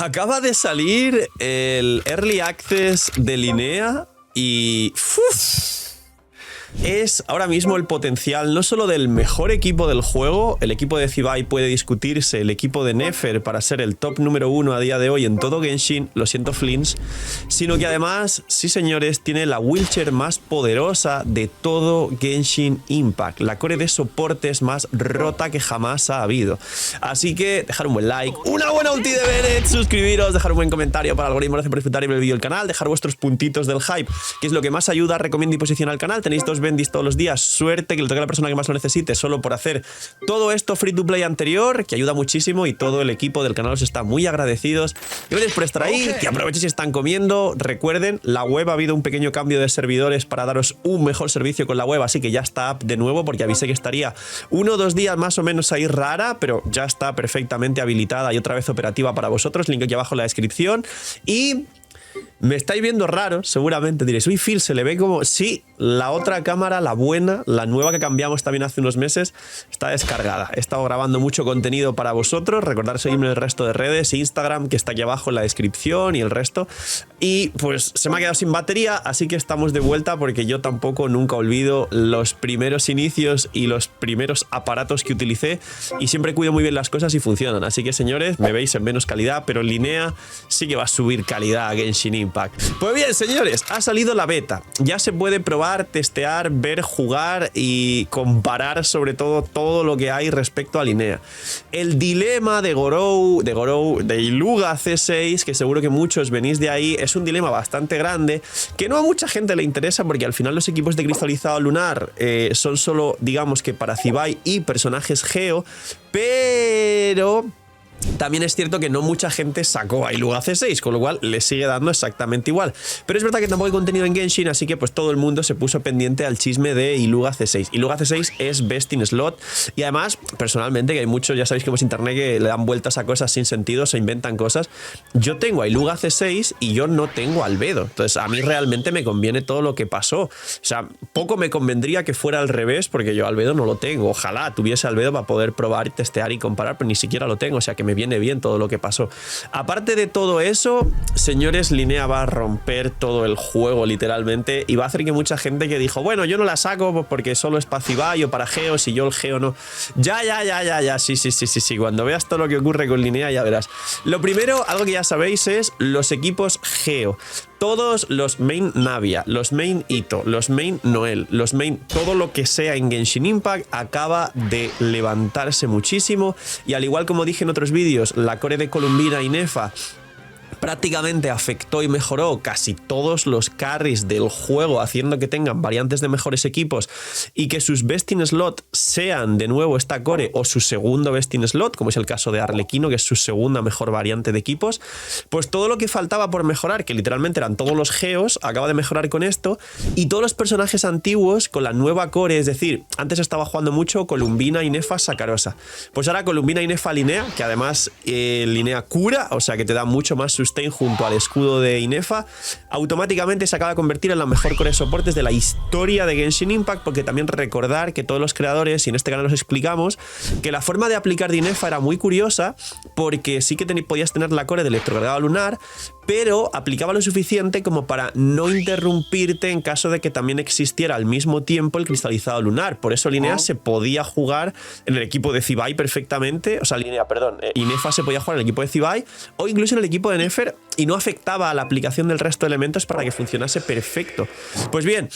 Acaba de salir el Early Access de Linea y... es ahora mismo el potencial no solo del mejor equipo del juego, el equipo de Zibai puede discutirse, el equipo de Nefer para ser el top número 1 a día de hoy en todo Genshin, lo siento Flins, sino que además, sí señores, tiene la wheelchair más poderosa de todo Genshin Impact, la core de soportes más rota que jamás ha habido. Así que dejar un buen like, una buena ulti de Bennett, suscribiros, dejar un buen comentario para el algoritmo, gracias por disfrutar y ver el vídeo del canal, dejar vuestros puntitos del hype, que es lo que más ayuda, recomiendo y posiciona al canal. Tenéis 2 bendis todos los días, suerte que le toque a la persona que más lo necesite solo por hacer todo esto free to play anterior, que ayuda muchísimo y todo el equipo del canal os está muy agradecidos. Gracias por estar ahí, que aprovechen si están comiendo. Recuerden, la web ha habido un pequeño cambio de servidores para daros un mejor servicio con la web, así que ya está up de nuevo porque avisé que estaría 1 o 2 días más o menos ahí rara, pero ya está perfectamente habilitada y otra vez operativa para vosotros, link aquí abajo en la descripción. Y... me estáis viendo raro, seguramente diréis, uy Phil, se le ve como... sí, la otra cámara, la buena, la nueva que cambiamos también hace unos meses, está descargada. He estado grabando mucho contenido para vosotros, recordad seguirme en el resto de redes, Instagram, que está aquí abajo en la descripción y el resto. Y pues se me ha quedado sin batería, así que estamos de vuelta porque yo tampoco nunca olvido los primeros inicios y los primeros aparatos que utilicé y siempre cuido muy bien las cosas y funcionan. Así que señores, me veis en menos calidad, pero en Linea sí que va a subir calidad a Genshin Impact. Pues bien, señores, ha salido la beta. Ya se puede probar, testear, ver, jugar y comparar sobre todo lo que hay respecto a Linea. El dilema de Gorou, de Iluga C6, que seguro que muchos venís de ahí, es un dilema bastante grande que no a mucha gente le interesa porque al final los equipos de cristalizado lunar son solo, digamos que para Zibai y personajes Geo, pero... también es cierto que no mucha gente sacó a Iluga C6, con lo cual le sigue dando exactamente igual. Pero es verdad que tampoco hay contenido en Genshin, así que pues todo el mundo se puso pendiente al chisme de Iluga C6. Iluga C6 es best in slot y además, personalmente, que hay muchos, ya sabéis que hemos internet que le dan vueltas a cosas sin sentido, se inventan cosas. Yo tengo a Iluga C6 y yo no tengo a Albedo. Entonces a mí realmente me conviene todo lo que pasó. O sea, poco me convendría que fuera al revés porque yo Albedo no lo tengo. Ojalá tuviese Albedo para poder probar, testear y comparar, pero ni siquiera lo tengo, o sea que me viene bien todo lo que pasó. Aparte de todo eso, señores, Linea va a romper todo el juego literalmente y va a hacer que mucha gente que dijo, bueno, yo no la saco pues porque solo es para Zibai o para Geos y yo el Geo no. Ya, sí, cuando veas todo lo que ocurre con Linea ya verás. Lo primero, algo que ya sabéis, es los equipos Geo. Todos los main Navia, los main Ito, los main Noel, los main... todo lo que sea en Genshin Impact acaba de levantarse muchísimo y al igual como dije en otros vídeos, la core de Columbina y Nefa prácticamente afectó y mejoró casi todos los carries del juego, haciendo que tengan variantes de mejores equipos y que sus best in slot sean de nuevo esta core o su segundo best in slot, como es el caso de Arlequino, que es su segunda mejor variante de equipos. Pues todo lo que faltaba por mejorar, que literalmente eran todos los Geos, acaba de mejorar con esto, y todos los personajes antiguos con la nueva core, es decir, antes estaba jugando mucho Columbina y Nefa Sakarosa, pues ahora Columbina y Nefa Linea, que además Linea cura, o sea que te da mucho más sustain junto al escudo de Inefa, automáticamente se acaba de convertir en la mejor core de soportes de la historia de Genshin Impact, porque también recordar que todos los creadores, y en este canal nos explicamos, que la forma de aplicar de Inefa era muy curiosa, porque sí que podías tener la core de electrocargado lunar, pero aplicaba lo suficiente como para no interrumpirte en caso de que también existiera al mismo tiempo el cristalizado lunar. Por eso Linea se podía jugar en el equipo de Zibai perfectamente, o sea, Inefa se podía jugar en el equipo de Zibai o incluso en el equipo de Nefer y no afectaba a la aplicación del resto de elementos para que funcionase perfecto. Pues bien,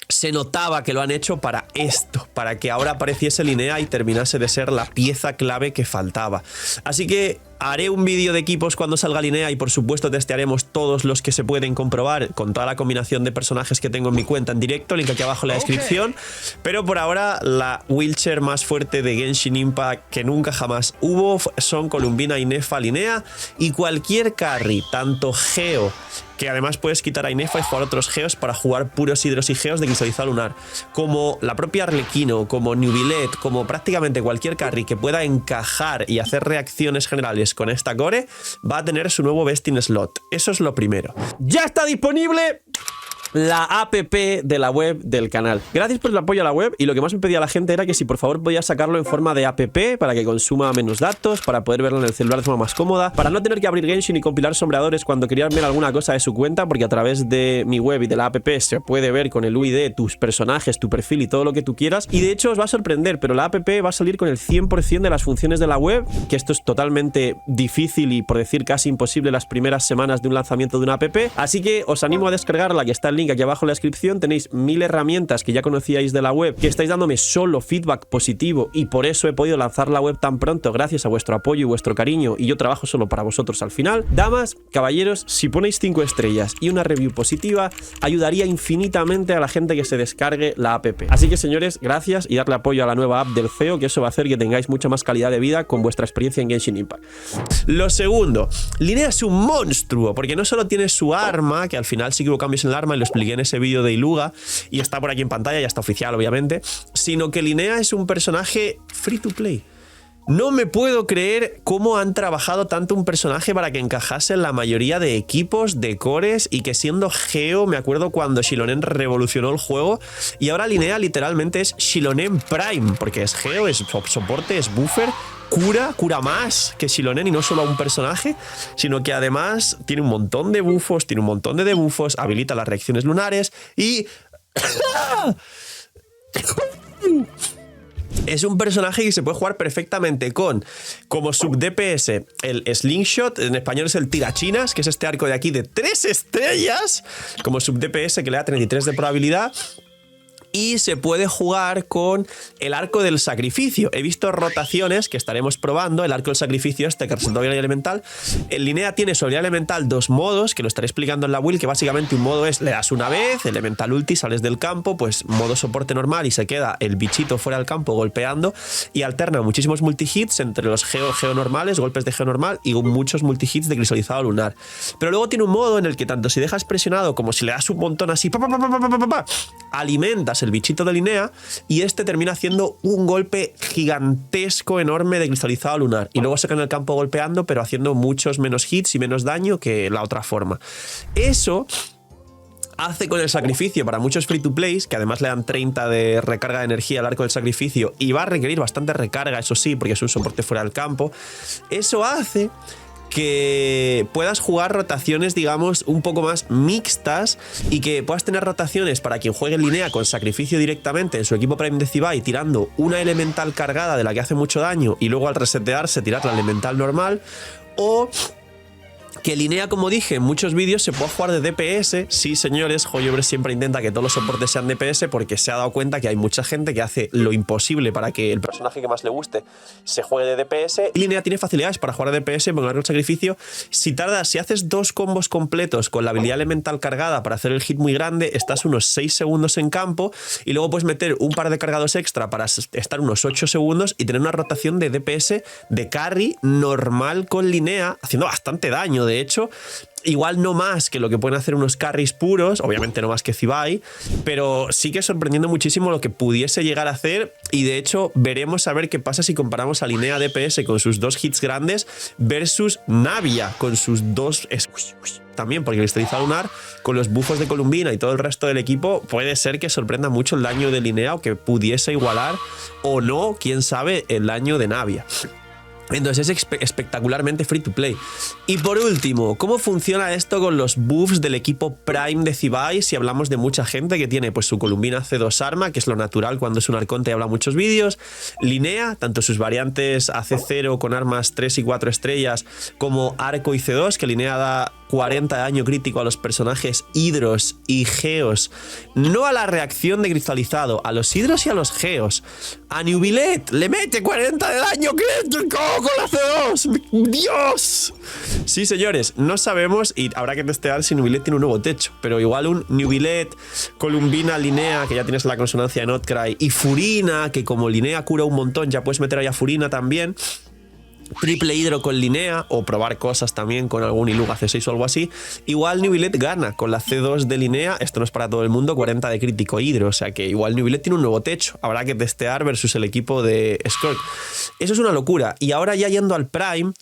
se notaba que lo han hecho para esto, para que ahora apareciese Linea y terminase de ser la pieza clave que faltaba. Así que haré un vídeo de equipos cuando salga Linea y por supuesto testearemos todos los que se pueden comprobar con toda la combinación de personajes que tengo en mi cuenta en directo, link aquí abajo en la descripción. Pero por ahora la wheelchair más fuerte de Genshin Impact que nunca jamás hubo son Columbina, Inefa, Linea y cualquier carry, tanto Geo, que además puedes quitar a Inefa y jugar otros Geos para jugar puros hidros y Geos de cristalizado lunar, como la propia Arlequino, como Nubilet, como prácticamente cualquier carry que pueda encajar y hacer reacciones generales con esta core, va a tener su nuevo best in slot. Eso es lo primero. ¡Ya está disponible! la app de la web del canal. Gracias por el apoyo a la web, y lo que más me pedía la gente era que si por favor podía sacarlo en forma de app para que consuma menos datos, para poder verlo en el celular de forma más cómoda, para no tener que abrir Genshin y compilar sombreadores cuando querían ver alguna cosa de su cuenta, porque a través de mi web y de la app se puede ver con el UID tus personajes, tu perfil y todo lo que tú quieras. Y de hecho os va a sorprender, pero la app va a salir con el 100% de las funciones de la web, que esto es totalmente difícil y por decir casi imposible las primeras semanas de un lanzamiento de una app. Así que os animo a descargarla, que está el link aquí abajo en la descripción. Tenéis 1000 herramientas que ya conocíais de la web, que estáis dándome solo feedback positivo, y por eso he podido lanzar la web tan pronto, gracias a vuestro apoyo y vuestro cariño, y yo trabajo solo para vosotros al final. Damas, caballeros, si ponéis 5 estrellas y una review positiva, ayudaría infinitamente a la gente que se descargue la app. Así que señores, gracias, y darle apoyo a la nueva app del CEO, que eso va a hacer que tengáis mucha más calidad de vida con vuestra experiencia en Genshin Impact. Lo segundo, Linnea es un monstruo, porque no solo tiene su arma, que al final sí que hubo cambios en el arma y lo expliqué en ese vídeo de Iluga y está por aquí en pantalla, ya está oficial obviamente, sino que Linnea es un personaje free to play. No me puedo creer cómo han trabajado tanto un personaje para que encajase en la mayoría de equipos, de cores, y que siendo Geo, me acuerdo cuando Xilonen revolucionó el juego, y ahora Linnea literalmente es Xilonen Prime, porque es Geo, es soporte, es buffer, cura más que Xilonen, y no solo a un personaje, sino que además tiene un montón de buffos, tiene un montón de debuffos, habilita las reacciones lunares y... Es un personaje que se puede jugar perfectamente con, como sub DPS, el Slingshot, en español es el tirachinas, que es este arco de aquí de 3 estrellas, como sub DPS que le da 33 de probabilidad. Y se puede jugar con el arco del sacrificio. He visto rotaciones que estaremos probando. El arco del sacrificio este que representa habilidad elemental. En Linnea tiene su habilidad elemental 2 modos, que lo estaré explicando en la build, que básicamente un modo es, le das una vez, elemental ulti, sales del campo, pues modo soporte normal y se queda el bichito fuera del campo golpeando, y alterna muchísimos multihits entre los geo normales, golpes de geo normal, y muchos multihits de cristalizado lunar. Pero luego tiene un modo en el que tanto si dejas presionado como si le das un montón así, alimentas el bichito de Linnea, y este termina haciendo un golpe gigantesco, enorme de cristalizado lunar, y luego se queda en el campo golpeando, pero haciendo muchos menos hits y menos daño que la otra forma. Eso hace con el sacrificio para muchos free to plays, que además le dan 30 de recarga de energía al arco del sacrificio, y va a requerir bastante recarga, eso sí, porque es un soporte fuera del campo. Eso hace que puedas jugar rotaciones, digamos, un poco más mixtas, y que puedas tener rotaciones para quien juegue en Linnea con sacrificio directamente en su equipo Prime de Zibai, tirando una elemental cargada de la que hace mucho daño y luego al resetearse tirar la elemental normal, o que Linnea, como dije en muchos vídeos, se puede jugar de DPS. Sí, señores, Hoyoverse siempre intenta que todos los soportes sean DPS porque se ha dado cuenta que hay mucha gente que hace lo imposible para que el personaje que más le guste se juegue de DPS. Y Linnea tiene facilidades para jugar de DPS, poner el sacrificio. Si haces 2 combos completos con la habilidad elemental cargada para hacer el hit muy grande, estás unos 6 segundos en campo, y luego puedes meter un par de cargados extra para estar unos 8 segundos y tener una rotación de DPS de carry normal con Linnea, haciendo bastante daño. De hecho, igual no más que lo que pueden hacer unos carries puros, obviamente no más que Zibai, pero sí que sorprendiendo muchísimo lo que pudiese llegar a hacer. Y de hecho veremos a ver qué pasa si comparamos a Linnea DPS con sus 2 hits grandes versus Navia con sus 2 también, porque cristalizado lunar con los buffos de Columbina y todo el resto del equipo puede ser que sorprenda mucho el daño de Linnea, o que pudiese igualar o no, quién sabe, el daño de Navia. Entonces es espectacularmente free to play. Y por último, ¿cómo funciona esto con los buffs del equipo Prime de Zibai? Si hablamos de mucha gente que tiene pues su Columbina C2 arma, que es lo natural cuando es un arconte y habla muchos vídeos. Linnea, tanto sus variantes AC0 con armas 3 y 4 estrellas, como Arco y C2, que Linnea da 40 de daño crítico a los personajes hidros y geos. No a la reacción de cristalizado, a los hidros y a los geos. A Nubilet le mete 40 de daño crítico con la C2. ¡Dios! Sí, señores, no sabemos, y habrá que testear si Nubilet tiene un nuevo techo, pero igual un Nubilet, Columbina, Linnea, que ya tienes la consonancia de Notcry, y Furina, que como Linnea cura un montón, ya puedes meter ahí a Furina también. Triple hidro con Linnea, o probar cosas también con algún Iluga C6 o algo así. Igual Nubilet gana con la C2 de Linnea. Esto no es para todo el mundo, 40 de crítico hidro, o sea que igual Nubilet tiene un nuevo techo. Habrá que testear versus el equipo de Skork. Eso es una locura. Y ahora ya yendo al Prime,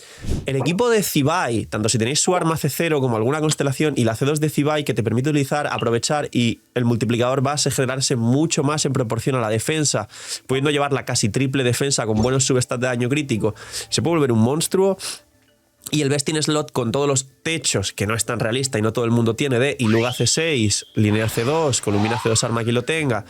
El equipo de Zibai, tanto si tenéis su arma C0 como alguna constelación y la C2 de Zibai, que te permite utilizar, aprovechar y el multiplicador base generarse mucho más en proporción a la defensa, pudiendo llevar la casi triple defensa con buenos substats de daño crítico, se puede volver un monstruo. Y el Best in Slot con todos los techos, que no es tan realista y no todo el mundo tiene, de Iluga C6, Linear C2, Columina C2 arma que lo tenga,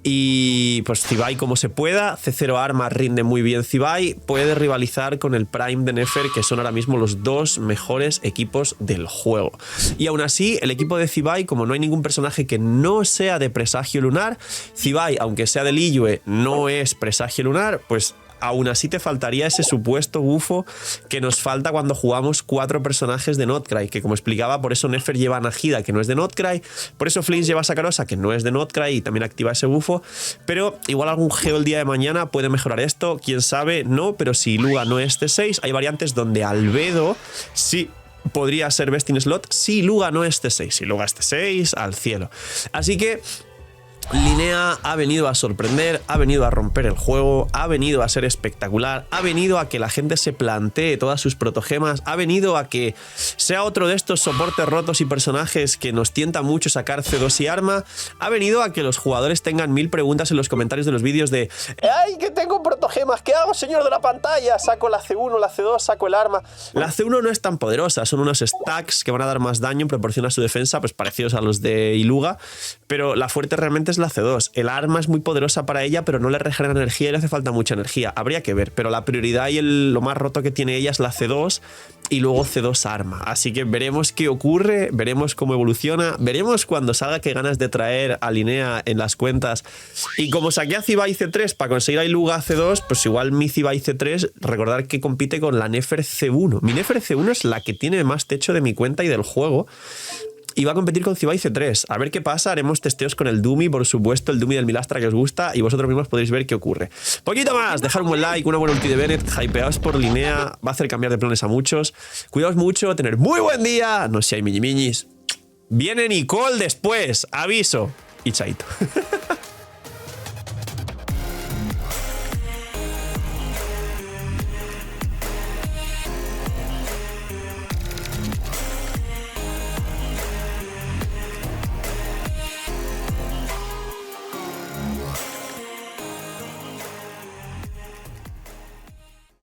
y pues Zibai como se pueda, C0 arma rinde muy bien Zibai, puede rivalizar con el Prime de Nefer, que son ahora mismo los dos mejores equipos del juego. Y aún así, el equipo de Zibai, como no hay ningún personaje que no sea de presagio lunar, Zibai, aunque sea de Liyue, no es presagio lunar, pues aún así te faltaría ese supuesto bufo que nos falta cuando jugamos 4 personajes de Notcry, que como explicaba, por eso Nefer lleva a Nahida, que no es de Notcry, por eso Flinch lleva a Sakarosa, que no es de Notcry, y también activa ese bufo, pero igual algún geo el día de mañana puede mejorar esto, quién sabe, no, pero si Iluga no es C6, hay variantes donde Albedo sí podría ser Best in Slot, si Iluga no es C6, si Iluga es C6, al cielo. Así que Linea ha venido a sorprender, ha venido a romper el juego, ha venido a ser espectacular, ha venido a que la gente se plantee todas sus protogemas, ha venido a que sea otro de estos soportes rotos y personajes que nos tienta mucho sacar C2 y arma, ha venido a que los jugadores tengan 1000 preguntas en los comentarios de los vídeos de ¡ay, que tengo protogemas! ¿Qué hago, señor de la pantalla? Saco la C1, la C2, saco el arma. La C1 no es tan poderosa, son unos stacks que van a dar más daño en proporción a su defensa, pues parecidos a los de Iluga, pero la fuerte realmente es la C2. El arma es muy poderosa para ella, pero no le regenera energía y le hace falta mucha energía. Habría que ver, pero la prioridad y lo más roto que tiene ella es la C2 y luego C2 arma. Así que veremos qué ocurre, veremos cómo evoluciona, veremos cuando salga qué ganas de traer a Linea en las cuentas. Y como saqué a Zibai C3 para conseguir a Iluga C2, pues igual mi Zibai C3, recordar que compite con la Nefer C1. Mi Nefer C1 es la que tiene más techo de mi cuenta y del juego. Y va a competir con Zibai C3. A ver qué pasa, haremos testeos con el Dumi, por supuesto, el Dumi del Milastra que os gusta, y vosotros mismos podréis ver qué ocurre. Poquito más, dejar un buen like, una buena ulti de Bennett, hypeaos por Linea, va a hacer cambiar de planes a muchos. Cuidaos mucho, tener muy buen día, no seáis miñimiñis. Viene Nicole después, aviso. Y chaito.